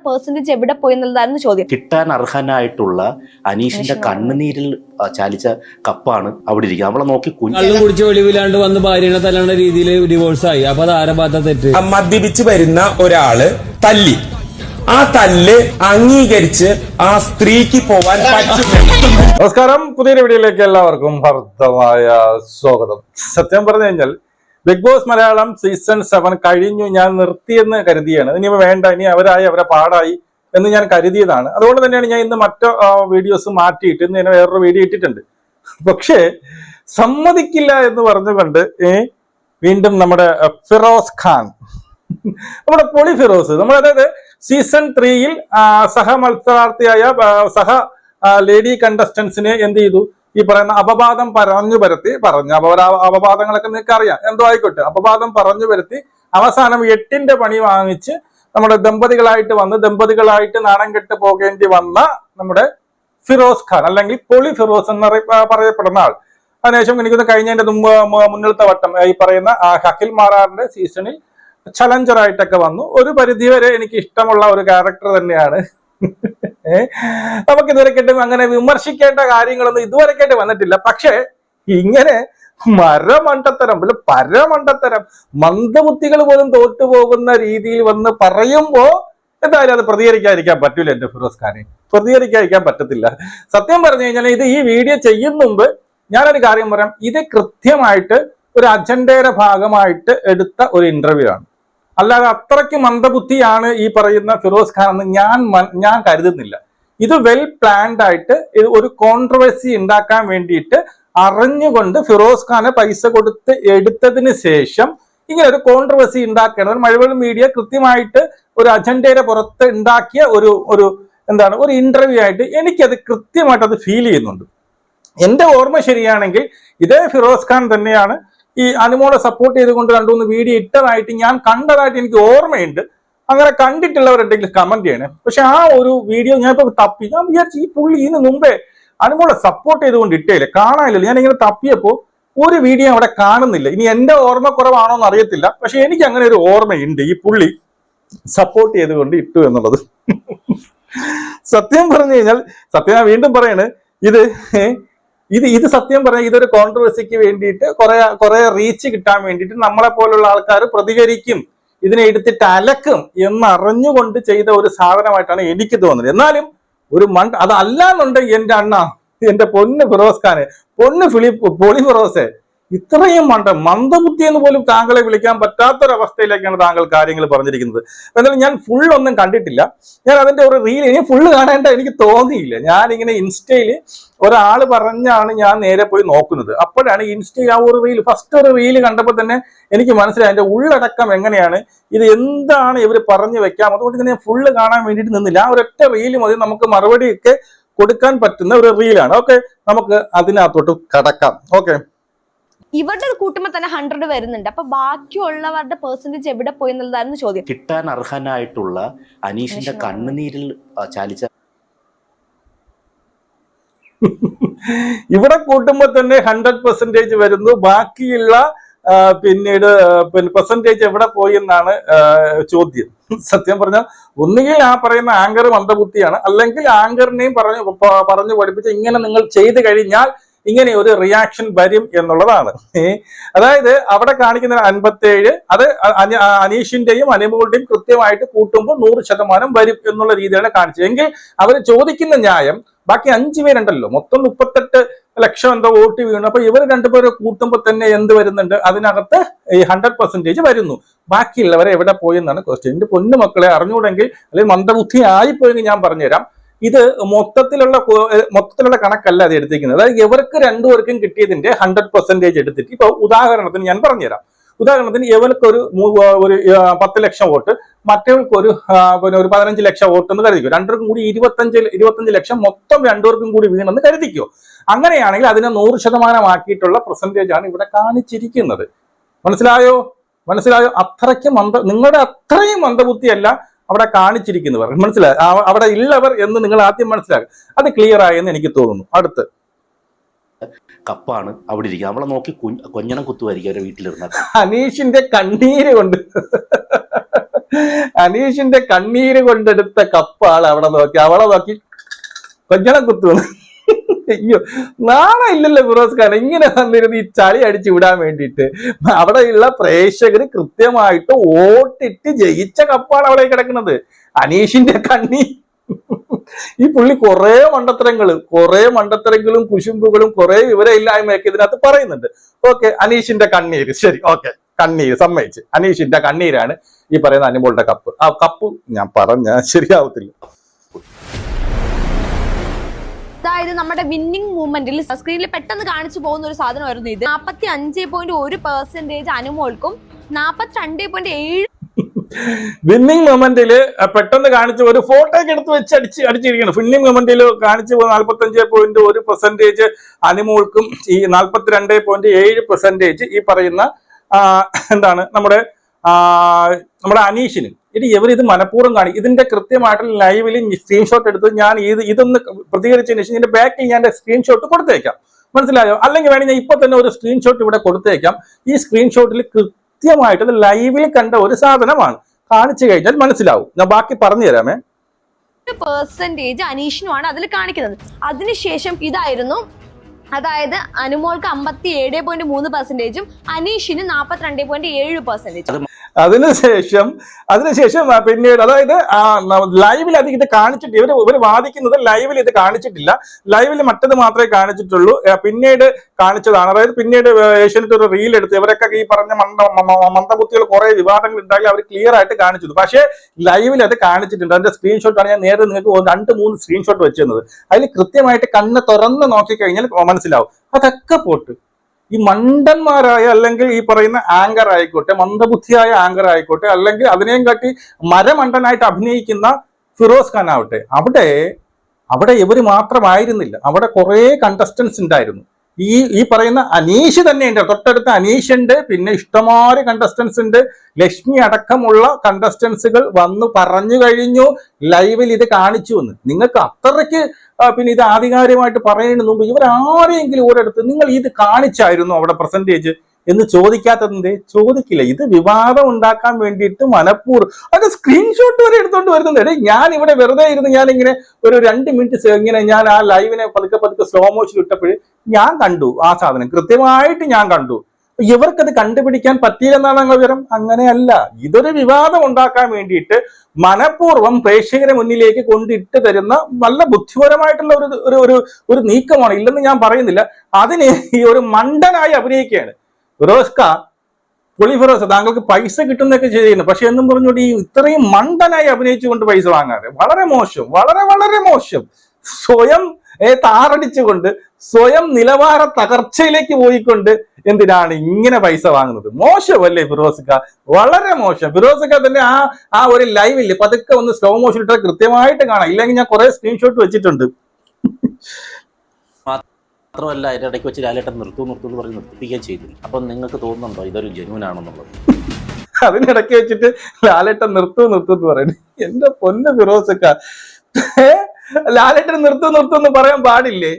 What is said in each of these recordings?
Percentage എവിടെ പോയി എന്നുള്ളതായിരുന്നു ചോദ്യം. കിട്ടാൻ അർഹനായിട്ടുള്ള അനീഷിന്റെ കണ്ണുനീരിൽ ചാലിച്ച കപ്പാണ് അവിടെ ഇരിക്കുക. നമ്മളെ നോക്കി കള്ളും കുടിച്ച് വെളിവിലാണ്ട് വന്ന് ഭാര്യനെ തല്ലേണ്ട രീതിയിൽ ഡിവോഴ്സ് ആയി. അപ്പൊ അത് ആരെ ഭാഗത്ത തെറ്റ്? മദ്യപിച്ച് വരുന്ന ഒരാള് തല്ലി, ആ തല്ല് അംഗീകരിച്ച് ആ സ്ത്രീക്ക് പോവാൻ പറ്റില്ല. നമസ്കാരം, പുതിയൊരു വീഡിയോയിലേക്ക് എല്ലാവർക്കും ഹർദ്ദമായ സ്വാഗതം. സത്യം പറഞ്ഞു കഴിഞ്ഞാൽ ബിഗ് ബോസ് മലയാളം സീസൺ 7 കഴിഞ്ഞു, ഞാൻ നിർത്തിയെന്ന് കരുതിയാണ്. ഇനി വേണ്ട, ഇനി അവരെ പാടായി എന്ന് ഞാൻ കരുതിയതാണ്. അതുകൊണ്ട് തന്നെയാണ് ഞാൻ ഇന്ന് മറ്റു വീഡിയോസ് മാറ്റിയിട്ട് ഇന്ന് ഞാൻ വേറൊരു വീഡിയോ ഇട്ടിട്ടുണ്ട്. പക്ഷേ സമ്മതിക്കില്ല എന്ന് പറഞ്ഞുകൊണ്ട് വീണ്ടും നമ്മുടെ ഫിറോസ് ഖാൻ, നമ്മുടെ പൊളി ഫിറോസ്, നമ്മൾ അതായത് സീസൺ 3-ൽ സഹ മത്സരാർത്ഥിയായ സഹ ലേഡി കണ്ടസ്റ്റൻസിനെ എന്ത് ചെയ്തു? ഈ പറയുന്ന അപവാദം പറഞ്ഞു അപവാദങ്ങളൊക്കെ നിങ്ങൾക്ക് അറിയാം, എന്തോ ആയിക്കോട്ടെ, അപവാദം പറഞ്ഞു വരുത്തി അവസാനം 8ന്റെ പണി വാങ്ങിച്ച് നമ്മുടെ ദമ്പതികളായിട്ട് നാണം കെട്ട് പോകേണ്ടി വന്ന നമ്മുടെ ഫിറോസ് ഖാൻ, അല്ലെങ്കിൽ പൊളി ഫിറോസ് എന്ന് പറയപ്പെടുന്ന ആൾ. അതിനുശേഷം എനിക്കൊന്ന് കഴിഞ്ഞതിന്റെ മുന്നിലത്തെ വട്ടം ഈ പറയുന്ന അഖിൽ മാരാറിന്റെ സീസണിൽ ചലഞ്ചറായിട്ടൊക്കെ വന്നു. ഒരു പരിധിവരെ എനിക്ക് ഇഷ്ടമുള്ള ഒരു ക്യാരക്ടർ തന്നെയാണ്. നമുക്ക് ഇതുവരെക്കായിട്ടും അങ്ങനെ വിമർശിക്കേണ്ട കാര്യങ്ങളൊന്നും ഇതുവരെക്കായിട്ട് വന്നിട്ടില്ല. പക്ഷെ ഇങ്ങനെ മരമണ്ടത്തരം, പരമണ്ടത്തരം, മന്ദബുദ്ധികൾ പോലും തോറ്റുപോകുന്ന രീതിയിൽ വന്ന് പറയുമ്പോ എന്തായാലും അത് പ്രതികരിക്കാതിരിക്കാൻ പറ്റൂല. എന്റെ ഫിറോസ് ഖാനെ പ്രതികരിക്കാതിരിക്കാൻ പറ്റത്തില്ല. സത്യം പറഞ്ഞു കഴിഞ്ഞാൽ ഈ വീഡിയോ ചെയ്യുന്ന മുമ്പ് ഞാനൊരു കാര്യം പറയാം. ഇത് കൃത്യമായിട്ട് ഒരു അജണ്ടയുടെ ഭാഗമായിട്ട് എടുത്ത ഒരു ഇന്റർവ്യൂ ആണ്. അല്ലാതെ അത്രയ്ക്ക് മന്ദബുദ്ധിയാണ് ഈ പറയുന്ന ഫിറോസ് ഖാൻ എന്ന് ഞാൻ കരുതുന്നില്ല. ഇത് വെൽ പ്ലാൻഡ് ആയിട്ട് ഒരു കോൺട്രവേഴ്സി ഉണ്ടാക്കാൻ വേണ്ടിയിട്ട് അറിഞ്ഞുകൊണ്ട് ഫിറോസ് ഖാനെ പൈസ കൊടുത്ത് എടുത്തതിന് ശേഷം ഇങ്ങനെ ഒരു കോൺട്രവേഴ്സി ഉണ്ടാക്കേണ്ടത് മഴവിൽ മീഡിയ കൃത്യമായിട്ട് ഒരു അജണ്ടയുടെ പുറത്ത് ഉണ്ടാക്കിയ ഒരു ഇന്റർവ്യൂ ആയിട്ട് എനിക്കത് കൃത്യമായിട്ട് അത് ഫീൽ ചെയ്യുന്നുണ്ട്. എന്റെ ഓർമ്മ ശരിയാണെങ്കിൽ ഇതേ ഫിറോസ് ഖാൻ തന്നെയാണ് ഈ അനുമോളെ സപ്പോർട്ട് ചെയ്തുകൊണ്ട് 2-3 വീഡിയോ ഇട്ടതായിട്ട് ഞാൻ കണ്ടതായിട്ട് എനിക്ക് ഓർമ്മയുണ്ട്. അങ്ങനെ കണ്ടിട്ടുള്ളവരുണ്ടെങ്കിൽ കമന്റ് ചെയ്യണേ. പക്ഷെ ആ ഒരു വീഡിയോ ഞാൻ വിചാരിച്ചു ഈ പുള്ളി ഇതിന് മുമ്പേ അനുമോളെ സപ്പോർട്ട് ചെയ്തുകൊണ്ട് ഇട്ടേയില്ല, കാണാനില്ലല്ലോ. ഞാൻ ഇങ്ങനെ തപ്പിയപ്പോ ഒരു വീഡിയോ അവിടെ കാണുന്നില്ല. ഇനി എന്റെ ഓർമ്മ കുറവാണോ എന്ന് അറിയത്തില്ല, പക്ഷെ എനിക്ക് അങ്ങനെ ഒരു ഓർമ്മയുണ്ട് ഈ പുള്ളി സപ്പോർട്ട് ചെയ്തുകൊണ്ട് ഇട്ടു എന്നുള്ളത്. സത്യം പറഞ്ഞു കഴിഞ്ഞാൽ ഞാൻ വീണ്ടും പറയാണ്, ഇത് സത്യം പറഞ്ഞാൽ ഇതൊരു കോൺട്രവേഴ്സിക്ക് വേണ്ടിയിട്ട് കുറെ റീച്ച് കിട്ടാൻ വേണ്ടിയിട്ട് നമ്മളെ പോലുള്ള ആൾക്കാർ പ്രതികരിക്കും, ഇതിനെ എടുത്തിട്ട് അലക്കും എന്നറിഞ്ഞുകൊണ്ട് ചെയ്ത ഒരു സാധനമായിട്ടാണ് എനിക്ക് തോന്നുന്നത്. എന്നാലും ഒരു അതല്ലാന്നുണ്ടെങ്കിൽ എന്റെ പൊന്ന് ഫിറോസ് ഖാന്, പൊളി ഫിറോസെ, ഇത്രയും മന്ദബുദ്ധി എന്ന് പോലും താങ്കളെ വിളിക്കാൻ പറ്റാത്തൊരവസ്ഥയിലേക്കാണ് താങ്കൾ കാര്യങ്ങൾ പറഞ്ഞിരിക്കുന്നത്. എന്നാലും ഞാൻ ഫുള്ളൊന്നും കണ്ടിട്ടില്ല. ഞാൻ അതിന്റെ ഒരു റീൽ ഇനി ഫുള്ള് കാണേണ്ട എനിക്ക് തോന്നിയില്ല. ഞാനിങ്ങനെ ഇൻസ്റ്റയിൽ ഒരാൾ പറഞ്ഞാണ് ഞാൻ നേരെ പോയി നോക്കുന്നത്. അപ്പോഴാണ് ഇൻസ്റ്റയിൽ ആ ഒരു ഫസ്റ്റ് ഒരു റീല് കണ്ടപ്പോൾ തന്നെ എനിക്ക് മനസ്സിലായി അതിന്റെ ഉള്ളടക്കം എങ്ങനെയാണ്, ഇത് എന്താണ് ഇവർ പറഞ്ഞു വെക്കാം. അതുകൊണ്ട് തന്നെ ഫുള്ള് കാണാൻ വേണ്ടിയിട്ട് നിന്നില്ല. ആ ഒരൊറ്റ റീല് മതി നമുക്ക് മറുപടിയൊക്കെ കൊടുക്കാൻ പറ്റുന്ന ഒരു റീലാണ്. ഓക്കെ, നമുക്ക് അതിനകത്തോട്ട് കടക്കാം. ഓക്കെ, ഇവരുടെ കൂട്ടുമ്പോ തന്നെ 100 വരുന്നുണ്ട്. അപ്പൊ ബാക്കിയുള്ളവരുടെ പെർസെന്റേജ് എവിടെ പോയി എന്നുള്ളതായിരുന്നു ചോദ്യം. കിട്ടാൻ അർഹനായിട്ടുള്ള അനീഷിന്റെ കണ്ണുനീരിൽ ചാലിച്ച ഇവിടെ കൂട്ടുമ്പോ തന്നെ 100% വരുന്നു. ബാക്കിയുള്ള പിന്നീട് പെർസെന്റേജ് എവിടെ പോയി എന്നാണ് ചോദ്യം. സത്യം പറഞ്ഞാൽ ഒന്നുകിൽ ആ പറയുന്ന ആങ്കർ മന്ദബുദ്ധിയാണ്, അല്ലെങ്കിൽ ആങ്കറിനെയും പറഞ്ഞു പഠിപ്പിച്ച് ഇങ്ങനെ നിങ്ങൾ ചെയ്തു കഴിഞ്ഞാൽ ഇങ്ങനെ ഒരു റിയാക്ഷൻ വരും എന്നുള്ളതാണ്. അതായത് അവിടെ കാണിക്കുന്ന 57 അത് അനീഷിന്റെയും അനുമോളുടെയും കൃത്യമായിട്ട് കൂട്ടുമ്പോൾ 100% വരും എന്നുള്ള രീതിയിലാണ് കാണിച്ചത്. എങ്കിൽ അവർ ചോദിക്കുന്ന ന്യായം ബാക്കി 5 പേരുണ്ടല്ലോ, മൊത്തം 38 ലക്ഷം എന്തോ വോട്ട് വീണു. അപ്പൊ ഇവർ 2 പേരെ കൂട്ടുമ്പോൾ തന്നെ എന്ത് വരുന്നുണ്ട്? അതിനകത്ത് ഈ 100% വരുന്നു. ബാക്കിയുള്ളവരെ എവിടെ പോയി എന്നാണ് ക്വസ്റ്റ്യൻ. എന്റെ പൊന്നു മക്കളെ, അറിഞ്ഞുകൂടെങ്കിൽ അല്ലെങ്കിൽ മന്ദബുദ്ധി ആയിപ്പോയെങ്കിൽ ഞാൻ പറഞ്ഞുതരാം. ഇത് മൊത്തത്തിലുള്ള കണക്കല്ല അത് എടുത്തിരിക്കുന്നത്. അതായത് ഇവർക്ക് 2 പേർക്കും കിട്ടിയതിന്റെ 100% എടുത്തിട്ട് ഇപ്പൊ ഉദാഹരണത്തിന് ഞാൻ പറഞ്ഞുതരാം. ഉദാഹരണത്തിന് ഇവൾക്കൊരു 10 ലക്ഷം വോട്ട്, മറ്റവൾക്കൊരു 15 ലക്ഷം വോട്ട് എന്ന് കരുതിക്കോ. 2 പേർക്കും കൂടി 25 ലക്ഷം മൊത്തം 2 പേർക്കും കൂടി വീണെന്ന് കരുതിക്കോ. അങ്ങനെയാണെങ്കിൽ അതിനെ 100% ആക്കിയിട്ടുള്ള പെർസെന്റേജ് ആണ് ഇവിടെ കാണിച്ചിരിക്കുന്നത്. മനസ്സിലായോ? അത്രയ്ക്ക് നിങ്ങളുടെ അത്രയും മന്ദബുദ്ധിയല്ല അവിടെ കാണിച്ചിരിക്കുന്നവർ. മനസ്സിലായി? അവിടെ ഉള്ളവർ എന്ന് നിങ്ങൾ ആദ്യം മനസ്സിലാക്കുക. അത് ക്ലിയർ ആയെന്ന് എനിക്ക് തോന്നുന്നു. അടുത്ത് കപ്പാണ് അവിടെ ഇരിക്കുക. നമ്മളെ നോക്കി കൊഞ്ഞണം കുത്തുമായിരിക്കും അവരുടെ വീട്ടിലിരുന്ന. അനീഷിന്റെ കണ്ണീര് കൊണ്ട് അനീഷിന്റെ കണ്ണീര് കൊണ്ടെടുത്ത കപ്പാണ് അവിടെ നോക്കി, അവളെ നോക്കി കൊഞ്ഞണം കുത്തുന്നു. അയ്യോ, നാളെ ഇല്ലല്ലോ ഫിറോസ് ഖാൻ ഇങ്ങനെ വന്നിരുന്ന് ഈ ചളി അടിച്ചു വിടാൻ വേണ്ടിയിട്ട്. അവിടെയുള്ള പ്രേക്ഷകര് കൃത്യമായിട്ട് വോട്ടിട്ട് ജയിച്ച കപ്പാണ് അവിടെ കിടക്കുന്നത്. അനീഷിന്റെ കണ്ണീർ. ഈ പുള്ളി കുറെ മണ്ടത്തരങ്ങളും കുശുമ്പുകളും കുറെ വിവരമില്ലായ്മയൊക്കെ ഇതിനകത്ത് പറയുന്നുണ്ട്. ഓക്കെ, അനീഷിന്റെ കണ്ണീര്, ശരി, ഓക്കെ, കണ്ണീര് സമ്മതിച്ച്. അനീഷിന്റെ കണ്ണീരാണ് ഈ പറയുന്ന അനുമോളുടെ കപ്പ്. ആ കപ്പ് ഞാൻ പറഞ്ഞ ശരിയാവത്തില്ല. അതായത് നമ്മുടെ വിന്നിംഗ് മൂവ്മെന്റിൽ സ്ക്രീനിൽ പെട്ടെന്ന് കാണിച്ചു പോകുന്ന ഒരു സാധനമായിരുന്നു ഇത്. 45.1% അനുമോൾക്കും 42.7 വിന്നിംഗ് മൊമെന്റില് പെട്ടെന്ന് കാണിച്ച ഒരു ഫോട്ടോ ഒക്കെ എടുത്ത് വെച്ച് അടിച്ചിരിക്കണം. വിന്നിംഗ് മൊമെന്റിൽ കാണിച്ചു 45.1% അനുമോൾക്കും ഈ 42.7% ഈ പറയുന്ന എന്താണ് നമ്മുടെ അനീഷിനും. ഇനി ഇവരിത് മനഃപൂർവ്വം കാണിക്കും. ഇതിന്റെ കൃത്യമായിട്ടുള്ള ലൈവിൽ സ്ക്രീൻഷോട്ട് എടുത്ത് ഞാൻ ഇതൊന്ന് പ്രതികരിച്ചതിന് ശേഷം ഇതിന്റെ ബാക്കിൽ ഞാൻ സ്ക്രീൻഷോട്ട് കൊടുത്തേക്കാം, മനസ്സിലായോ? അല്ലെങ്കിൽ വേണമെങ്കിൽ ഞാൻ ഇപ്പൊ തന്നെ ഒരു സ്ക്രീൻഷോട്ട് ഇവിടെ കൊടുത്തേക്കാം. ഈ സ്ക്രീൻഷോട്ടിൽ കൃത്യമായിട്ട് ലൈവിൽ കണ്ട ഒരു സാധനമാണ്, കാണിച്ചു കഴിഞ്ഞാൽ മനസ്സിലാവും. ഞാൻ ബാക്കി പറഞ്ഞു തരാമേ. % അനീഷിനുമാണ് അതിൽ കാണിക്കുന്നത്. അതിനുശേഷം ഇതായിരുന്നു, അതായത് അനുമോൾക്ക് 57.3%, അനീഷിന് 42.7%. അതിനുശേഷം പിന്നീട് അതായത് ലൈവിൽ അധികം ഇത് കാണിച്ചിട്ട് ഇവർ വാദിക്കുന്നത് ലൈവിൽ ഇത് കാണിച്ചിട്ടില്ല. ലൈവിൽ മറ്റത് മാത്രമേ കാണിച്ചിട്ടുള്ളൂ. പിന്നീട് കാണിച്ചതാണ്. അതായത് പിന്നീട് ഏഷ്യാനെറ്റ് ഒരു റീൽ എടുത്ത് ഇവരൊക്കെ ഈ പറഞ്ഞ മന്ദബുദ്ധികൾ കുറെ വിവാദങ്ങൾ ഉണ്ടാക്കി അവർ ക്ലിയർ ആയിട്ട് കാണിച്ചു. പക്ഷേ ലൈവിൽ അത് കാണിച്ചിട്ടുണ്ട്. അതിന്റെ സ്ക്രീൻഷോട്ടാണ് ഞാൻ നേരെ നിങ്ങൾക്ക് 2-3 സ്ക്രീൻഷോട്ട് വെച്ചിരുന്നത്. അതിൽ കൃത്യമായിട്ട് കണ്ണ് തുറന്ന് നോക്കിക്കഴിഞ്ഞാൽ മനസ്സിലാവും. അതൊക്കെ പോട്ട് ഈ മണ്ടന്മാരായ അല്ലെങ്കിൽ ഈ പറയുന്ന ആങ്കർ ആയിക്കോട്ടെ, മന്ദബുദ്ധിയായ ആങ്കർ ആയിക്കോട്ടെ, അല്ലെങ്കിൽ അതിനെയും കാട്ടി മരമണ്ടനായിട്ട് അഭിനയിക്കുന്ന ഫിറോസ് ഖാൻ ആവട്ടെ, അവിടെ ഇവര് മാത്രമായിരുന്നില്ല, അവിടെ കുറെ കണ്ടസ്റ്റൻസ് ഉണ്ടായിരുന്നു. ഈ പറയുന്ന അനീഷ് തന്നെ ഉണ്ട്, തൊട്ടടുത്ത അനീഷ് ഉണ്ട്, പിന്നെ ഇഷ്ടംമാതിരി കണ്ടസ്റ്റൻസ് ഉണ്ട്. ലക്ഷ്മി അടക്കമുള്ള കണ്ടസ്റ്റൻസുകൾ വന്നു പറഞ്ഞു കഴിഞ്ഞു ലൈവിൽ ഇത് കാണിച്ചു എന്ന്. നിങ്ങൾക്ക് അത്രയ്ക്ക് പിന്നെ ഇത് ആധികാരികമായിട്ട് പറയുന്നതിന് മുമ്പ് ഇവരാരെങ്കിലും ഒരിടത്ത് നിങ്ങൾ ഇത് കാണിച്ചായിരുന്നു അവിടെ %, എന്ന് ചോദിക്കാത്തതിന്റെ ചോദിക്കില്ല. ഇത് വിവാദം ഉണ്ടാക്കാൻ വേണ്ടിയിട്ട് മനഃപൂർവ്വം അത് സ്ക്രീൻഷോട്ട് വരെ എടുത്തോണ്ട് വരുന്നുണ്ട്. ഞാൻ ഇവിടെ വെറുതെ ഇരുന്ന് ഞാനിങ്ങനെ ഒരു 2 മിനിറ്റ് ഇങ്ങനെ ഞാൻ ആ ലൈവിനെ പതുക്കെ സ്ലോ മോഷൻ ഇട്ടപ്പോൾ ഞാൻ കണ്ടു ആ സാധനം, കൃത്യമായിട്ട് ഞാൻ കണ്ടു. ഇവർക്കത് കണ്ടുപിടിക്കാൻ പറ്റിയില്ലെന്നാണ് ഞങ്ങൾ വിവരം. അങ്ങനെയല്ല, ഇതൊരു വിവാദം ഉണ്ടാക്കാൻ വേണ്ടിയിട്ട് മനഃപൂർവ്വം പ്രേക്ഷകരെ മുന്നിലേക്ക് കൊണ്ടിട്ട് തരുന്ന നല്ല ബുദ്ധിപരമായിട്ടുള്ള ഒരു നീക്കമാണ്. ഇല്ലെന്ന് ഞാൻ പറയുന്നില്ല. അതിന് ഈ ഒരു മണ്ടനായി അഭിനയിക്കുകയാണ് ഫിറോസ് ഖാൻ. ഫിറോസ്, താങ്കൾക്ക് പൈസ കിട്ടുന്നൊക്കെ ചെയ്യുന്നു, പക്ഷെ എന്നും പറഞ്ഞുകൊണ്ട് ഈ ഇത്രയും മണ്ടനായി അഭിനയിച്ചുകൊണ്ട് പൈസ വാങ്ങാറ് വളരെ മോശം, വളരെ മോശം. സ്വയം താറടിച്ചുകൊണ്ട് സ്വയം നിലവാര തകർച്ചയിലേക്ക് പോയിക്കൊണ്ട് എന്തിനാണ് ഇങ്ങനെ പൈസ വാങ്ങുന്നത്? മോശമല്ലേ ഫിറോസ് ഖാൻ? വളരെ മോശം. ഫിറോസ് ഖാൻ തന്നെ ആ ഒരു ലൈവില് പതുക്കെ ഒന്ന് സ്ലോ മോഷൻ ഇട്ടാൽ കൃത്യമായിട്ട് കാണാം. ഇല്ലെങ്കിൽ ഞാൻ കുറെ സ്ക്രീൻഷോട്ട് വെച്ചിട്ടുണ്ട്. മാത്രമല്ല അതിന്റെ ഇടയ്ക്ക് വെച്ച് ലാലേട്ടൻ നിർത്തും എന്ന് പറഞ്ഞ് നിർത്തിപ്പിക്കുകയും ചെയ്തു. അപ്പൊ നിങ്ങൾക്ക് തോന്നുന്നുണ്ടോ ഇതൊരു ജെന്യൂൻ ആണെന്നുള്ളത്? അതിനിടയ്ക്ക് വെച്ചിട്ട് ലാലേട്ടൻ നിർത്തും എന്ന് പറയുന്നത് എന്റെ പൊന്ന് ഫിറോസ് ഖാൻ, ലാലേട്ടൻ നിർത്തും എന്ന് പറയാൻ പാടില്ലേ?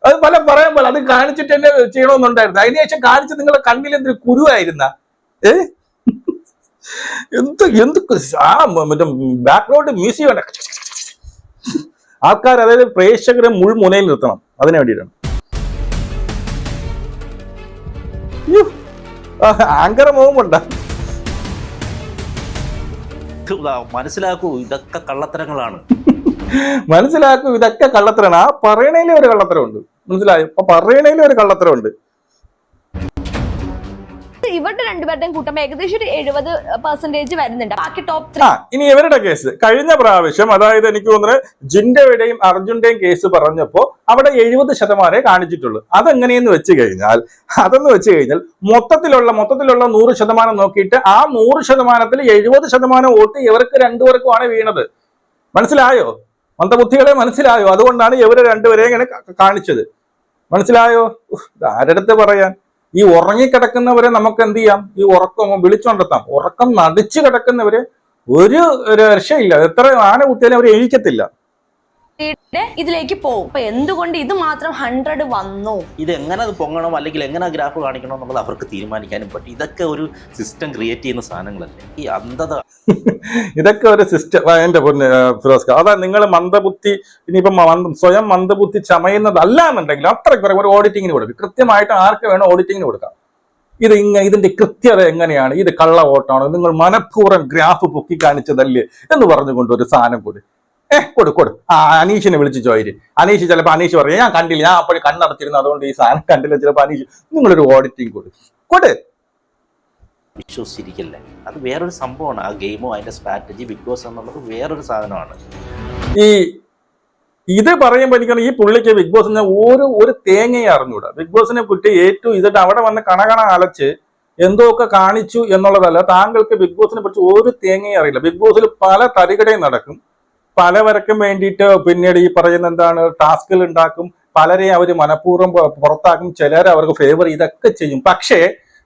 അത് പറയാൻ പാടില്ല. അത് കാണിച്ചിട്ട് എന്നെ ചെയ്യണമെന്നുണ്ടായിരുന്നു. അതിനുശേഷം കാണിച്ച് നിങ്ങളുടെ കണ്ണിൽ എന്തൊരു കുരുവായിരുന്ന എന്ത് മറ്റേ ബാക്ക്ഗ്രൗണ്ട് മ്യൂസിക് വേണ്ട. ആൾക്കാർ അതായത് പ്രേക്ഷകരെ മുൾമുനയിൽ നിർത്തണം, അതിനു വേണ്ടിയിട്ടാണ്. ആങ്കർ മോഹമുണ്ട. മനസ്സിലാക്കൂ, ഇതൊക്കെ കള്ളത്തരങ്ങളാണ്. മനസ്സിലാക്കൂ, ഇതൊക്കെ കള്ളത്തരാണ്. ആ പറയണേലും ഒരു കള്ളത്തരമുണ്ട്, മനസ്സിലായോ? അപ്പൊ പറയണേലും ഒരു കള്ളത്തരമുണ്ട്. ഇവരുടെ രണ്ടുപേരുടെയും കൂട്ടം ഏകദേശം ഒരു 70% വരുന്നുണ്ട്. ബാക്കി ടോപ്പ് 3. ഇനി ഇവരുടെ കേസ് കഴിഞ്ഞ പ്രാവശ്യം, അതായത് എനിക്ക് തോന്നുന്നത് ജിൻഡോയുടെയും അർജുന്റെയും കേസ് പറഞ്ഞപ്പോ അവിടെ 70% കാണിച്ചിട്ടുള്ളൂ. അതെങ്ങനെയെന്ന് വെച്ച് കഴിഞ്ഞാൽ മൊത്തത്തിലുള്ള 100% നോക്കിയിട്ട് ആ 100%ൽ 70% വോട്ട് ഇവർക്ക് രണ്ടുപേർക്കുമാണ് വീണത്. മനസ്സിലായോ? മന്ദബുദ്ധികളെ മനസ്സിലായോ? അതുകൊണ്ടാണ് ഇവരെ രണ്ടുപേരെ ഇങ്ങനെ കാണിച്ചത്. മനസ്സിലായോ? ആരടുത്ത് പറയാൻ? ഈ ഉറങ്ങിക്കിടക്കുന്നവരെ നമുക്ക് എന്ത് ചെയ്യാം? ഈ ഉറക്കം വിളിച്ചുകൊണ്ടെത്താം. ഉറക്കം നടിച്ചു കിടക്കുന്നവരെ ഒരു രക്ഷയില്ല. എത്ര ആന കുത്തിയാലും അവർ എഴുതിക്കത്തില്ല. ഇതിലേക്ക് പോകും. അപ്പൊ എന്തുകൊണ്ട് ഇത് മാത്രം 100 വന്നു? ഇത് എങ്ങനെ അത് പൊങ്ങണം അല്ലെങ്കിൽ എങ്ങനെ ഗ്രാഫ് കാണിക്കണം എന്നുള്ളത് അവർക്ക് തീരുമാനിക്കാനും പറ്റും. ഇതൊക്കെ ഒരു സിസ്റ്റം ക്രിയേറ്റ് ചെയ്യുന്ന സാധനങ്ങളല്ലേ ഈ അന്ധത. ഇതൊക്കെ ഒരു സിസ്റ്റം. എന്റെ പൊന്ന് ഫിറോസ്, അതാ നിങ്ങൾ മന്ദബുദ്ധി ഇനിയിപ്പം സ്വയം മന്ദബുദ്ധി ചമയുന്നതല്ല എന്നുണ്ടെങ്കിൽ അത്രയ്ക്ക് ഒരു ഓഡിറ്റിങ്ങിന് കൊടുക്കും. കൃത്യമായിട്ട് ആർക്ക് വേണം ഓഡിറ്റിങ്ങിന് കൊടുക്കാം. ഇതിന്റെ കൃത്യത എങ്ങനെയാണ്, ഇത് കള്ള വോട്ടാണോ, നിങ്ങൾ മനഃപൂർവ്വം ഗ്രാഫ് പൊക്കി കാണിച്ചതല്ലേ എന്ന് പറഞ്ഞുകൊണ്ട് ഒരു സാധനം കൊടു. അനീഷിനെ വിളിച്ച് ചോദിച്ചു. അനീഷ് ചിലപ്പോൾ അനീഷ് പറയും ഞാൻ കണ്ടില്ല, ഞാൻ അപ്പോഴും കണ്ണടച്ചിരുന്നു, അതുകൊണ്ട് ഈ സാധനം കണ്ടില്ല. ചിലപ്പോൾ അനീഷ് നിങ്ങളൊരു ഓഡിറ്റിംഗ് കൊടു. വിശ്വസിച്ചിരിക്കല്ലേ, അത് വേറൊരു സംഭവമാണ്. ആ ഗെയിമോ അതിന്റെ സ്ട്രാറ്റജി ബിഗ് ബോസ് എന്നുള്ളത് വേറൊരു സാധനമാണ്. ഇത് പറയുമ്പോൾ എനിക്കാണ് ഈ പുള്ളിക്ക് ബിഗ് ബോസിനെ ഒരു തേങ്ങയെ അറിഞ്ഞൂടാ. ബിഗ് ബോസിനെ കുറ്റി ഏറ്റവും ഇതിട്ട് അവിടെ വന്ന് കണകണ അലച്ച് എന്തൊക്കെ കാണിച്ചു എന്നുള്ളതല്ല. താങ്കൾക്ക് ബിഗ് ബോസിനെ കുറിച്ച് ഒരു തേങ്ങയെ അറിയില്ല. ബിഗ് ബോസിൽ പല തരികടയും നടക്കും, പലവർക്കും വേണ്ടിയിട്ട് പിന്നീട് ഈ പറയുന്ന എന്താണ് ടാസ്കുകൾ ഉണ്ടാക്കും, പലരെയും അവർ മനഃപൂർവ്വം പുറത്താക്കും, ചിലരെ അവർക്ക് ഫേവർ ഇതൊക്കെ ചെയ്യും. പക്ഷേ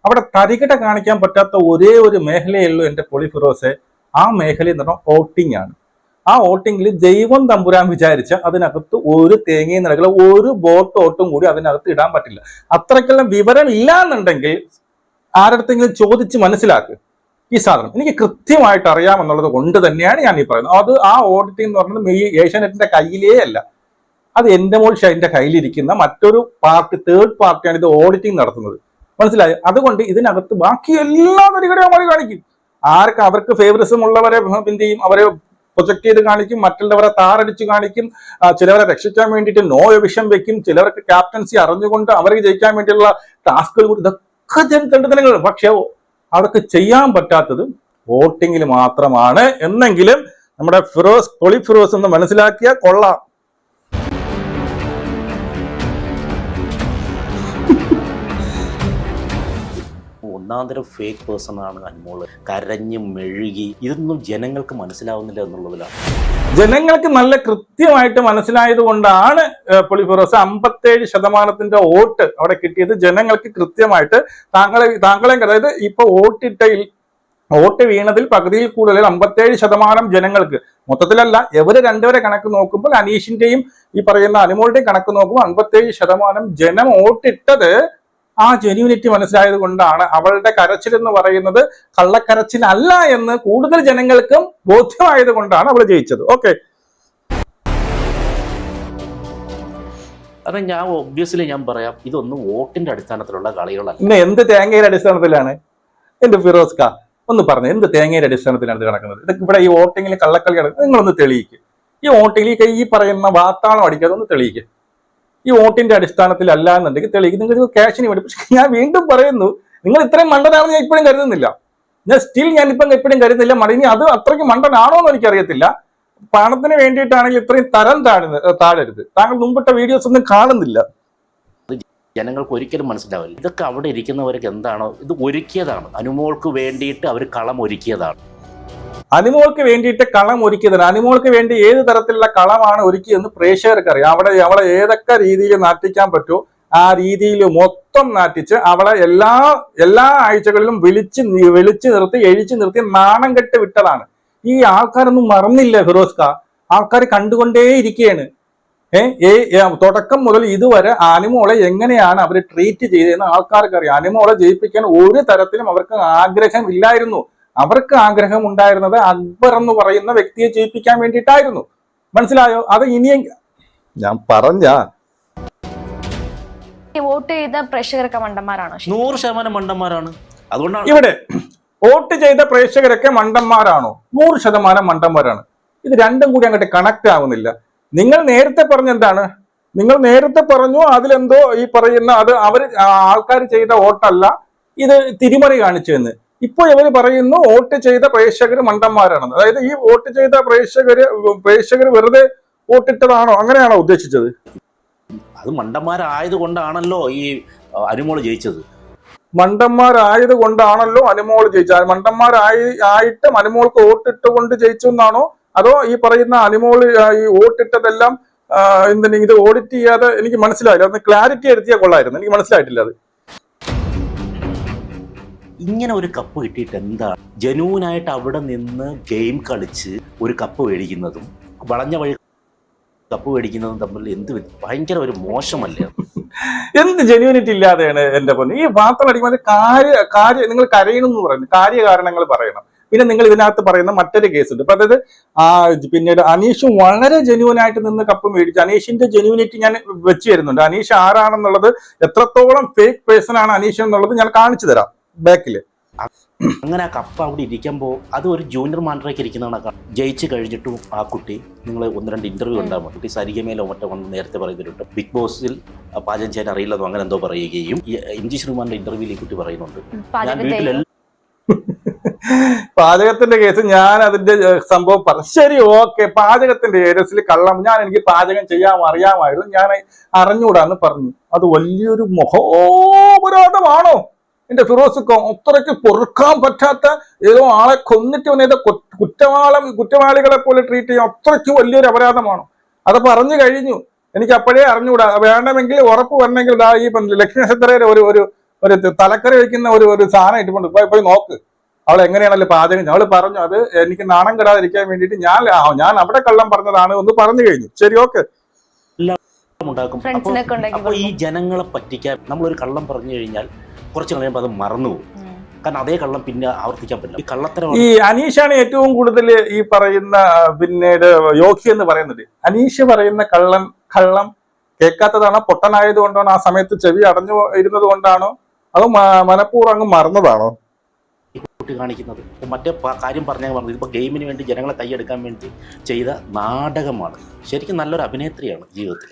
അവിടെ തരികട കാണിക്കാൻ പറ്റാത്ത ഒരേ ഒരു മേഖലയേ ഉള്ളൂ എൻ്റെ പൊളി ഫിറോസെ. ആ മേഖല എന്ന് പറഞ്ഞാൽ വോട്ടിംഗ് ആണ്. ആ വോട്ടിങ്ങിൽ ദൈവം തമ്പുരാൻ വിചാരിച്ച അതിനകത്ത് ഒരു തേങ്ങയും നടക്കില്ല, ഒരു വോട്ടും കൂടി അതിനകത്ത് ഇടാൻ പറ്റില്ല. അത്രയ്ക്കെല്ലാം വിവരം ഇല്ല എന്നുണ്ടെങ്കിൽ ആരടുത്തെങ്കിലും ചോദിച്ച് മനസ്സിലാക്കുക ഈ സാധനം. എനിക്ക് കൃത്യമായിട്ട് അറിയാമെന്നുള്ളത് കൊണ്ട് തന്നെയാണ് ഞാൻ ഈ പറയുന്നത്. അത് ആ ഓഡിറ്റിംഗ് എന്ന് പറയുന്നത് ഈ ഏഷ്യാനെറ്റിന്റെ കയ്യിലേ അല്ല, അത് എൻ്റെ മോൾ ഷൈൻ്റെ കയ്യിലിരിക്കുന്ന മറ്റൊരു പാർട്ടി, തേർഡ് പാർട്ടിയാണ് ഇത് ഓഡിറ്റിംഗ് നടത്തുന്നത്. മനസ്സിലായോ? അതുകൊണ്ട് ഇതിനകത്ത് ബാക്കി എല്ലാ പരിപാടിയും അവർ കാണിക്കും. അവർക്ക് ഫേവറിസം ഉള്ളവരെ എന്ത് ചെയ്യും, അവരെ പ്രൊജക്ട് ചെയ്ത് കാണിക്കും, മറ്റുള്ളവരെ താറടിച്ച് കാണിക്കും, ചിലവരെ രക്ഷിക്കാൻ വേണ്ടിയിട്ട് നോ വിഷം വെക്കും, ചിലവർക്ക് ക്യാപ്റ്റൻസി അറിഞ്ഞുകൊണ്ട് അവർക്ക് ജയിക്കാൻ വേണ്ടിയുള്ള ടാസ്കുകൾ കൂടി, ഇതൊക്കെ ജനതന്ത്രങ്ങൾ. പക്ഷെ അവർക്ക് ചെയ്യാൻ പറ്റാത്തത് വോട്ടിങ്ങിൽ മാത്രമാണ് എന്നെങ്കിലും നമ്മുടെ പൊളി ഫിറോസ് എന്ന് മനസ്സിലാക്കിയാൽ കൊള്ളാം. ഒന്നാന്തരം ഫേക്ക് പേഴ്സൺ ആണ് അനുമോള്. കരഞ്ഞ് മെഴുകി ഇതൊന്നും ജനങ്ങൾക്ക് മനസ്സിലാവുന്നില്ല എന്നുള്ളതിലാണ്. ജനങ്ങൾക്ക് നല്ല കൃത്യമായിട്ട് മനസ്സിലായത് കൊണ്ടാണ് പൊളി ഫിറോസ് 57% വോട്ട് അവിടെ കിട്ടിയത്. ജനങ്ങൾക്ക് കൃത്യമായിട്ട് താങ്കളെ അതായത് ഇപ്പൊ വോട്ട് വീണതിൽ പകുതിയിൽ കൂടുതൽ 57% ജനങ്ങൾക്ക്, മൊത്തത്തിലല്ല, ഇവര് രണ്ടുപേരെ കണക്ക് നോക്കുമ്പോൾ അനീഷിന്റെയും ഈ പറയുന്ന അനുമോളുടെയും കണക്ക് നോക്കുമ്പോൾ 57% ജനം വോട്ടിട്ടത് ആ ജെന്യൂനിറ്റി മനസ്സിലായത് കൊണ്ടാണ്. അവളുടെ കരച്ചിൽ എന്ന് പറയുന്നത് കള്ളക്കരച്ചിലല്ല എന്ന് കൂടുതൽ ജനങ്ങൾക്കും ബോധ്യമായത് കൊണ്ടാണ് അവൾ ജയിച്ചത്. ഓക്കെ, കാരണം ഞാൻ ഒബ്വിയസ്ലി ഞാൻ പറയാം, ഇതൊന്നും വോട്ടിന്റെ അടിസ്ഥാനത്തിലുള്ള കളികളല്ല. പിന്നെ എന്ത് തേങ്ങയുടെ അടിസ്ഥാനത്തിലാണ് എന്റെ ഫിറോസ്ക ഒന്ന് പറഞ്ഞു? എന്ത് തേങ്ങയുടെ അടിസ്ഥാനത്തിലാണ് ഇത് നടക്കുന്നത്? ഇതൊക്കെ ഇവിടെ ഈ വോട്ടിങ്ങിൽ കള്ളക്കളി നടക്കുന്നത്. നിങ്ങളൊന്ന് തെളിയിക്കുക. ഈ വോട്ടിങ്ങിൽ ഈ പറയുന്ന വാർത്താളം അടിക്കാതെ ഒന്ന് തെളിയിക്കുക. ഈ വോട്ടിന്റെ അടിസ്ഥാനത്തിലല്ല എന്നുണ്ടെങ്കിൽ തെളിയിക്കും. നിങ്ങൾക്ക് ക്യാഷിന് വേണ്ടി. പക്ഷെ ഞാൻ വീണ്ടും പറയുന്നു, നിങ്ങൾ ഇത്രയും മണ്ടനാണെന്ന് ഞാൻ ഇപ്പോഴും കരുതുന്നില്ല. ഞാനിപ്പം എപ്പോഴും കരുതുന്നില്ല. മടങ്ങി അത് അത്രയ്ക്ക് മണ്ടനാണോ എന്ന് എനിക്കറിയത്തില്ല. പണത്തിന് വേണ്ടിയിട്ടാണെങ്കിൽ ഇത്രയും തരം താഴരുത്. താങ്കൾ മുമ്പിട്ട വീഡിയോസ് ഒന്നും കാണുന്നില്ല. ജനങ്ങൾക്ക് ഒരിക്കലും മനസ്സിലാവില്ല. ഇതൊക്കെ അവിടെ ഇരിക്കുന്നവർക്ക് എന്താണോ ഇത് ഒരുക്കിയതാണ്. അനുമോൾക്ക് വേണ്ടിയിട്ട് അവർ കളം ഒരുക്കിയതാണ്. അനുമോൾക്ക് വേണ്ടിയിട്ട് കളം ഒരുക്കിയതാണ്. അനുമോൾക്ക് വേണ്ടി ഏത് തരത്തിലുള്ള കളമാണ് ഒരുക്കിയെന്ന് പ്രേക്ഷകർക്ക് അറിയാം. അവളെ ഏതൊക്കെ രീതിയിൽ നാട്ടിക്കാൻ പറ്റുമോ ആ രീതിയിൽ മൊത്തം നാട്ടിച്ച് അവളെ എല്ലാ ആഴ്ചകളിലും വിളിച്ച് നിർത്തി എഴിച്ചു നിർത്തി നാണം കെട്ട് വിട്ടതാണ്. ഈ ആൾക്കാരൊന്നും മറന്നില്ല ഫിറോസ്ക. ആൾക്കാർ കണ്ടുകൊണ്ടേ ഇരിക്കുകയാണ്. തുടക്കം മുതൽ ഇതുവരെ അനുമോളെ എങ്ങനെയാണ് അവർ ട്രീറ്റ് ചെയ്തതെന്ന് ആൾക്കാർക്ക് അറിയാം. അനുമോളെ ജയിപ്പിക്കാൻ ഒരു തരത്തിലും അവർക്ക് ആഗ്രഹമില്ലായിരുന്നു. അവർക്ക് ആഗ്രഹം ഉണ്ടായിരുന്നത് അക്ബർ എന്ന് പറയുന്ന വ്യക്തിയെ ജയിപ്പിക്കാൻ വേണ്ടിയിട്ടായിരുന്നു. മനസ്സിലായോ? അത് ഇനിയും ഞാൻ വോട്ട് ചെയ്ത പ്രേക്ഷകരൊക്കെ മണ്ടന്മാരാണോ? 100% മണ്ടന്മാരാണ്. അതുകൊണ്ടാണ് ഇവിടെ വോട്ട് ചെയ്ത പ്രേക്ഷകരൊക്കെ മണ്ടന്മാരാണോ? 100% മണ്ടന്മാരാണ്. ഇത് രണ്ടും കൂടി അങ്ങോട്ട് കണക്ട് ആവുന്നില്ല. നിങ്ങൾ നേരത്തെ പറഞ്ഞെന്താണ്? നിങ്ങൾ നേരത്തെ പറഞ്ഞു അതിലെന്തോ ഈ പറയുന്ന അത് ആൾക്കാർ ചെയ്ത വോട്ടല്ല, ഇത് തിരിമറി കാണിച്ചെന്ന്. ഇപ്പോൾ ഇവർ പറയുന്നു വോട്ട് ചെയ്ത പ്രേക്ഷകർ മണ്ടന്മാരാണെന്ന്. അതായത് ഈ വോട്ട് ചെയ്ത പ്രേക്ഷകർ വെറുതെ വോട്ടിട്ടതാണോ? അങ്ങനെയാണോ ഉദ്ദേശിച്ചത്? അത് മണ്ടന്മാരായത് കൊണ്ടാണല്ലോ ഈ അനുമോള് ജയിച്ചത്. മണ്ടന്മാരായത് കൊണ്ടാണല്ലോ അനുമോള് ജയിച്ചത്. മണ്ടന്മാരായിട്ട് അനുമോൾക്ക് വോട്ടിട്ട് കൊണ്ട് ജയിച്ചു എന്നാണോ? അതോ ഈ പറയുന്ന അനുമോള് ഈ വോട്ടിട്ടതെല്ലാം ഇത് ഓഡിറ്റ് ചെയ്യാതെ? എനിക്ക് മനസ്സിലായില്ല. ഒന്ന് ക്ലാരിറ്റി എടുത്തിയാൽ കൊള്ളായിരുന്നു. എനിക്ക് മനസ്സിലായിട്ടില്ല അത്. ഇങ്ങനെ ഒരു കപ്പ് കിട്ടിയിട്ട് എന്താണ്? ജനൂനായിട്ട് അവിടെ നിന്ന് ഗെയിം കളിച്ച് ഒരു കപ്പ് മേടിക്കുന്നതും വളഞ്ഞ വഴി കപ്പ് മേടിക്കുന്നതും തമ്മിൽ ഭയങ്കര ഒരു മോശമല്ലേ? എന്ത് ജെന്യൂനിറ്റി ഇല്ലാതെയാണ് എന്റെ പൊന്ന്. ഈ പാത്രം അടിക്കുമ്പോൾ കാര്യം നിങ്ങൾ കരയണമെന്ന് പറയുന്നു, കാര്യകാരണങ്ങൾ പറയണം. പിന്നെ നിങ്ങൾ ഇതിനകത്ത് പറയുന്ന മറ്റൊരു കേസ് ഉണ്ട്. അപ്പൊ അതായത് പിന്നീട് അനീഷും വളരെ ജെന്യൂൻ ആയിട്ട് നിന്ന് കപ്പ് മേടിച്ചു. അനീഷിന്റെ ജെന്യൂനിറ്റി ഞാൻ വെച്ച് തരുന്നുണ്ട്. അനീഷ് ആരാണെന്നുള്ളത്, എത്രത്തോളം ഫേക്ക് പേഴ്സൺ ആണ് അനീഷ് എന്നുള്ളത് ഞാൻ കാണിച്ചു തരാം ബാക്കില്. അങ്ങനെ ആ കപ്പ് അവിടെ ഇരിക്കുമ്പോൾ അത് ഒരു ജൂനിയർ മാൻഡറേക്ക് ഇരിക്കുന്നതാണ്. ജയിച്ച് കഴിഞ്ഞിട്ടും ആ കുട്ടി, നിങ്ങൾ 1-2 ഇന്റർവ്യൂ ഉണ്ടാകും, കുട്ടി സരിഗമയിലോ മറ്റോ വന്ന് നേരത്തെ പറയുന്നുണ്ട് ബിഗ് ബോസിൽ പാചകം ചെയ്യാൻ അറിയില്ലെന്നോ അങ്ങനെ എന്തോ പറയുകയും MG ശ്രീമാന്റെ ഇന്റർവ്യൂവിൽ ഈ കുട്ടി പറയുന്നുണ്ട് ഞാൻ വീട്ടിലെല്ലാം പാചകത്തിന്റെ കേസ് ഞാൻ അതിന്റെ സംഭവം പറഞ്ഞു. ശരി, ഓക്കെ, പാചകത്തിന്റെ ഏരിയസിൽ കള്ളം, എനിക്ക് പാചകം അറിയാമായിരുന്നു, ഞാൻ അറിഞ്ഞൂടാന്ന് പറഞ്ഞു. അത് വലിയൊരു മഹോപരാധമാണോ എന്റെ ഫിറോസുക്കോ? അത്രയ്ക്ക് പൊറുക്കാൻ പറ്റാത്ത ഏതോ ആളെ കൊന്നിട്ട് വന്നേതോ കുറ്റവാളികളെ പോലെ ട്രീറ്റ് ചെയ്യാൻ അത്രയ്ക്ക് വലിയൊരു അപരാധമാണോ? അത് പറഞ്ഞു കഴിഞ്ഞു. എനിക്ക് അപ്പോഴേ അറിഞ്ഞൂടാ. വേണമെങ്കിൽ ഉറപ്പ് വരണമെങ്കിൽ ഈ ലക്ഷ്മി നക്ഷത്രയുടെ ഒരു തലക്കറി വയ്ക്കുന്ന ഒരു സാധനം ഇട്ടുകൊണ്ട് പോയി നോക്ക്, അവൾ എങ്ങനെയാണല്ലോ പാചകം. അവള് പറഞ്ഞു അത് എനിക്ക് നാണം കെടാതിരിക്കാൻ വേണ്ടിയിട്ട് ഞാൻ അവിടെ കള്ളം പറഞ്ഞതാണ് എന്ന് പറഞ്ഞു കഴിഞ്ഞു. ശരി, ഓക്കെ. ഉണ്ടാക്കും. അപ്പൊ ഈ ജനങ്ങളെ പറ്റിക്കാൻ നമ്മളൊരു കള്ളം പറഞ്ഞു കഴിഞ്ഞാൽ കുറച്ച് കഴിയുമ്പോൾ അത് മറന്നു പോകും. കാരണം അതേ കള്ളം പിന്നെ ആവർത്തിക്കാൻ പറ്റില്ല. ഈ കള്ളത്തരം ഈ അനീഷാണ് ഏറ്റവും കൂടുതൽ ഈ പറയുന്ന പിന്നീട് യോഗ്യ എന്ന് പറയുന്നത്. അനീഷ് പറയുന്ന കള്ളം കേൾക്കാത്തതാണോ, പൊട്ടനായത് കൊണ്ടാണോ, ആ സമയത്ത് ചെവി അടഞ്ഞു ഇരുന്നത് കൊണ്ടാണോ, അതോ മനഃപൂർവ്വം അങ്ങ് മറന്നതാണോ കുട്ടി കാണിക്കുന്നത്? മറ്റേ കാര്യം പറഞ്ഞത് ഇതിപ്പോ ഗെയിമിന് വേണ്ടി ജനങ്ങളെ കൈയെടുക്കാൻ വേണ്ടി ചെയ്ത നാടകമാണ്. ശരിക്കും നല്ലൊരു അഭിനേത്രിയാണ് ജീവിതത്തിൽ.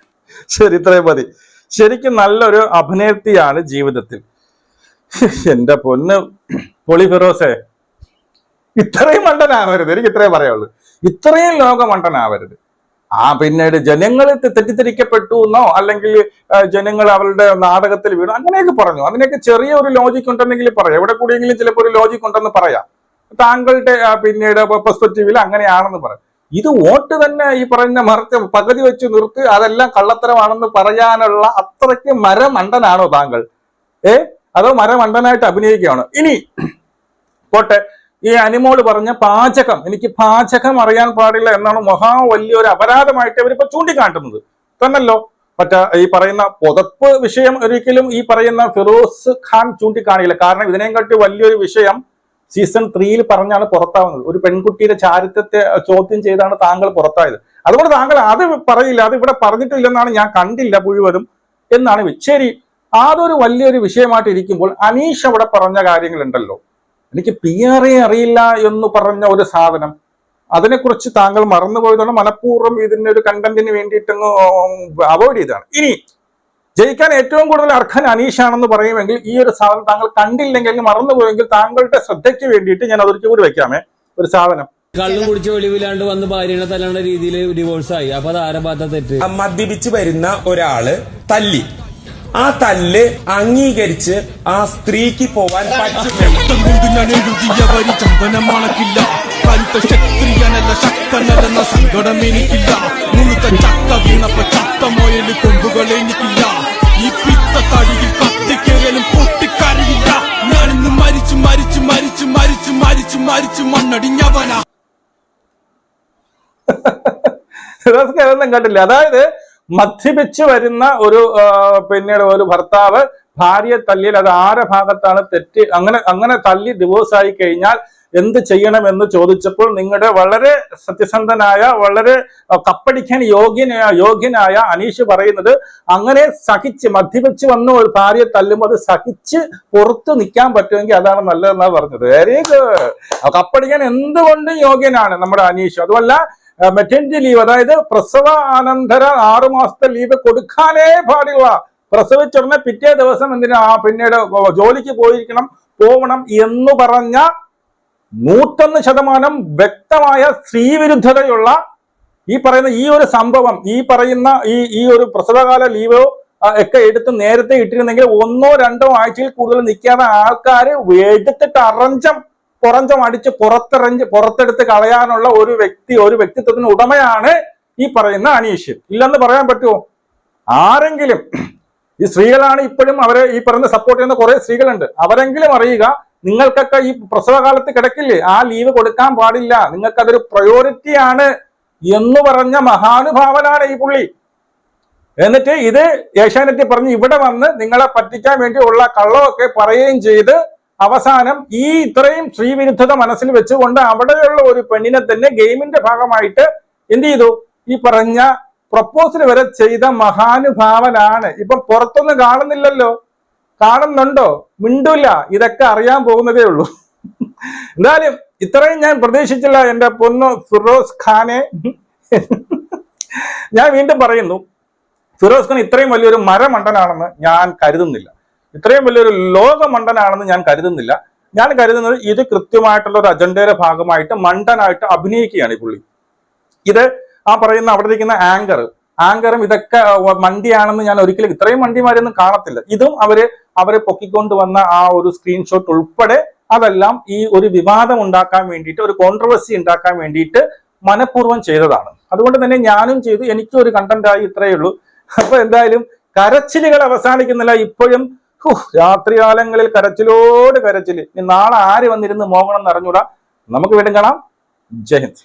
ശരി, ഇത്രയും മതി. ശരിക്കും നല്ലൊരു അഭിനേത്രിയാണ് ജീവിതത്തിൽ. എന്റെ പൊന്ന് പൊളി ഫിറോസെ, ഇത്രയും മണ്ടനാവരുത്. എനിക്ക് ഇത്രയും പറയാനുള്ളൂ. ഇത്രയും ലോകമണ്ടനാവരുത്. പിന്നീട് ജനങ്ങൾ തെറ്റിദ്ധരിക്കപ്പെട്ടു എന്നോ അല്ലെങ്കിൽ ജനങ്ങൾ അവരുടെ നാടകത്തിൽ വീണു അങ്ങനെയൊക്കെ പറഞ്ഞു. അതിനൊക്കെ ചെറിയൊരു ലോജിക് ഉണ്ടെന്നെങ്കിൽ പറയാം. എവിടെ കൂടിയെങ്കിലും ചിലപ്പോൾ ഒരു ലോജിക് ഉണ്ടെന്ന് പറയാം. താങ്കളുടെ പിന്നീട് പെർസ്പെക്റ്റീവിൽ അങ്ങനെയാണെന്ന് പറയാം. ഇത് വോട്ട് തന്നെ ഈ പറയുന്ന മറച്ച് പകുതി വെച്ച് നിർത്തി അതെല്ലാം കള്ളത്തരമാണെന്ന് പറയാനുള്ള അത്രയ്ക്ക് മരമണ്ടനാണോ താങ്കൾ? അതോ മരമണ്ടനായിട്ട് അഭിനയിക്കുകയാണോ? ഇനി പോട്ടെ, ഈ അനിമോള് പറഞ്ഞ പാചകം, എനിക്ക് പാചകം അറിയാൻ പാടില്ല എന്നാണ് വലിയൊരു അപരാധമായിട്ട് അവരിപ്പോ ചൂണ്ടിക്കാട്ടുന്നത് തന്നല്ലോ. ഈ പറയുന്ന പുതപ്പ് വിഷയം ഒരിക്കലും ഈ പറയുന്ന ഫിറോസ് ഖാൻ ചൂണ്ടിക്കാണില്ല. കാരണം ഇതിനെക്കാട്ടി വലിയൊരു വിഷയം സീസൺ 3 പറഞ്ഞാണ് പുറത്താവുന്നത്. ഒരു പെൺകുട്ടിയുടെ ചാരിത്രത്തെ ചോദ്യം ചെയ്താണ് താങ്കൾ പുറത്തായത്. അതുകൊണ്ട് താങ്കൾ അത് പറയില്ല, അത് ഇവിടെ പറഞ്ഞിട്ടില്ലെന്നാണ്, ഞാൻ കണ്ടില്ല മുഴുവനും എന്നാണ്. ശരി, അതൊരു വലിയൊരു വിഷയമായിട്ട് ഇരിക്കുമ്പോൾ അനീഷ് അവിടെ പറഞ്ഞ കാര്യങ്ങളുണ്ടല്ലോ, എനിക്ക് PRA അറിയില്ല എന്ന് പറഞ്ഞ ഒരു സാധനം, അതിനെക്കുറിച്ച് താങ്കൾ മറന്നുപോയതാണ്. മനഃപൂർവ്വം ഇതിന്റെ ഒരു കണ്ടന്റിന് വേണ്ടിയിട്ടങ്ങ് അവോയ്ഡ് ചെയ്താണ്. ഇനി ജയിക്കാൻ ഏറ്റവും കൂടുതൽ അർഹൻ അനീഷാണെന്ന് പറയുമെങ്കിൽ ഈ ഒരു സാധനം താങ്കൾ കണ്ടില്ലെങ്കിൽ മറന്നുപോയെങ്കിൽ താങ്കളുടെ ശ്രദ്ധയ്ക്ക് വേണ്ടിയിട്ട് ഞാൻ അതൊരിക്കൽ കൂടി വെക്കാമേ. ഒരു സാധനം കള്ളും കുടിച്ച് വെളിവിലാണ്ട് വന്ന് ഭാര്യനെ തല്ലേണ്ട രീതിയിൽ ഡിവോഴ്സായി. അപ്പൊ അത് ആരെ ഭാഗത്ത തെറ്റ്? മദ്യപിച്ച് വരുന്ന ഒരാള് തല്ലി, ആ തല്ല് അംഗീകരിച്ച് ആ സ്ത്രീക്ക് പോവാൻ സങ്കടം എനിക്കില്ല. മുഴുത്ത ചത്ത വീണപ്പോ ചത്ത മൊയല് കൊമ്പുകൾ എനിക്കില്ല. ഈ പിത്ത തടിയിൽ കത്തിക്കേലും പൊട്ടിക്കരയില്ല. ഞാനിന്ന് മരിച്ചു മരിച്ചു മരിച്ചു മരിച്ചു മരിച്ചു മരിച്ചു മണ്ണടിഞ്ഞവനാ. ഇതൊന്നും കണ്ടില്ല. അതായത് മദ്യപിച്ച് വരുന്ന പിന്നീട് ഒരു ഭർത്താവ് ഭാര്യയെ തല്ലിയാൽ അത് ആരുടെ ഭാഗത്താണ് തെറ്റ്? അങ്ങനെ തല്ലി ഡിവോഴ്സ് ആയി കഴിഞ്ഞാൽ എന്ത് ചെയ്യണമെന്ന് ചോദിച്ചപ്പോൾ നിങ്ങളുടെ വളരെ സത്യസന്ധനായ, വളരെ കപ്പടിക്കാൻ യോഗ്യനായ അനീഷ് പറയുന്നത് അങ്ങനെ സഹിച്ച് മദ്യപിച്ച് വന്ന ഒരു ഭാര്യയെ തല്ലുമ്പോൾ അത് സഹിച്ച് പുറത്ത് നിൽക്കാൻ പറ്റുമെങ്കിൽ അതാണ് നല്ലതെന്നാണ് പറഞ്ഞത്. Very good. കപ്പടിക്കാൻ എന്തുകൊണ്ടും യോഗ്യനാണ് നമ്മുടെ അനീഷ്. അതുമല്ല, മെറ്റേണിറ്റി ലീവ്, അതായത് പ്രസവാനന്തര 6 മാസത്തെ ലീവ് കൊടുക്കാനേ പാടില്ല. പ്രസവിച്ചുടനെ പിറ്റേ ദിവസം പിന്നീട് ജോലിക്ക് പോവണം എന്ന് പറഞ്ഞ 101% വ്യക്തമായ സ്ത്രീവിരുദ്ധതയുള്ള ഈ പറയുന്ന ഈ ഒരു സംഭവം, ഈ പറയുന്ന ഈ ഒരു പ്രസവകാല ലീവോ ഒക്കെ എടുത്ത് നേരത്തെ ഇട്ടിരുന്നെങ്കിൽ 1-2 ആഴ്ചയിൽ കൂടുതൽ നിൽക്കാതെ ആൾക്കാർ എടുത്തിട്ട് പുറഞ്ചം അടിച്ച് പുറത്തെടുത്ത് കളയാനുള്ള ഒരു വ്യക്തിത്വത്തിന് ഉടമയാണ് ഈ പറയുന്ന അനീഷ്. ഇല്ലെന്ന് പറയാൻ പറ്റുമോ? ആരെങ്കിലും, ഈ സ്ത്രീകളാണ് ഇപ്പോഴും അവരെ ഈ പറയുന്ന സപ്പോർട്ട് ചെയ്യുന്ന കുറെ സ്ത്രീകളുണ്ട്, അവരെങ്കിലും അറിയുക, നിങ്ങൾക്കൊക്കെ ഈ പ്രസവകാലത്ത് കിടക്കില്ലേ, ആ ലീവ് കൊടുക്കാൻ പാടില്ല. നിങ്ങൾക്കതൊരു പ്രയോറിറ്റിയാണ് എന്ന് പറഞ്ഞ മഹാനുഭാവനാണ് ഈ പുള്ളി. എന്നിട്ട് ഇത് ഏഷ്യാനെറ്റിൽ പറഞ്ഞ് ഇവിടെ വന്ന് നിങ്ങളെ പറ്റിക്കാൻ വേണ്ടിയുള്ള കള്ളമൊക്കെ പറയുകയും ചെയ്ത് അവസാനം ഈ ഇത്രയും സ്ത്രീവിരുദ്ധത മനസ്സിൽ വെച്ചുകൊണ്ട് അവിടെയുള്ള ഒരു പെണ്ണിനെ തന്നെ ഗെയിമിന്റെ ഭാഗമായിട്ട് എന്ത് ചെയ്തു? ഈ പറഞ്ഞ പ്രപ്പോസൽ വരെ ചെയ്ത മഹാനുഭാവനാണ്. ഇപ്പം പുറത്തൊന്നും കാണുന്നില്ലല്ലോ, കാണുന്നുണ്ടോ? മിണ്ടൂല. ഇതൊക്കെ അറിയാൻ പോകുന്നതേ ഉള്ളൂ. എന്തായാലും ഇത്രയും ഞാൻ പ്രതീക്ഷിച്ചില്ല എന്റെ പൊന്നു ഫിറോസ് ഖാനെ. ഞാൻ വീണ്ടും പറയുന്നു, ഫിറോസ് ഖാൻ ഇത്രയും വലിയൊരു മരമണ്ടനാണെന്ന് ഞാൻ കരുതുന്നില്ല. ഇത്രയും വലിയൊരു ലോകമണ്ടനാണെന്ന് ഞാൻ കരുതുന്നില്ല. ഞാൻ കരുതുന്നത് ഇത് കൃത്യമായിട്ടുള്ള ഒരു അജണ്ടയുടെ ഭാഗമായിട്ട് മണ്ടനായിട്ട് അഭിനയിക്കുകയാണ് ഈ പുള്ളി. ഇത് ആ പറയുന്ന അവിടെ ഇരിക്കുന്ന ആങ്കറും ഇതൊക്കെ മണ്ടിയാണെന്ന് ഞാൻ ഒരിക്കലും, ഇത്രയും മണ്ടിമാരൊന്നും കാണത്തില്ല. ഇതും അവരെ പൊക്കിക്കൊണ്ട് വന്ന ആ ഒരു സ്ക്രീൻഷോട്ട് ഉൾപ്പെടെ അതെല്ലാം ഈ ഒരു വിവാദം ഉണ്ടാക്കാൻ വേണ്ടിയിട്ട്, ഒരു കോൺട്രവേഴ്സി ഉണ്ടാക്കാൻ വേണ്ടിയിട്ട് മനഃപൂർവ്വം ചെയ്തതാണ്. അതുകൊണ്ട് തന്നെ ഞാനും ചെയ്തു, എനിക്കും ഒരു കണ്ടന്റായി ഇത്രയേ ഉള്ളൂ. അപ്പൊ എന്തായാലും കരച്ചിലുകൾ അവസാനിക്കുന്നില്ല. ഇപ്പോഴും രാത്രികാലങ്ങളിൽ കരച്ചിലോട് കരച്ചില്. നാളെ ആര് വന്നിരുന്ന് മോങ്ങണം എന്ന് അറിഞ്ഞൂടാ. നമുക്ക് വീണ്ടും കാണാം. ജയ് ഹിന്ദ്.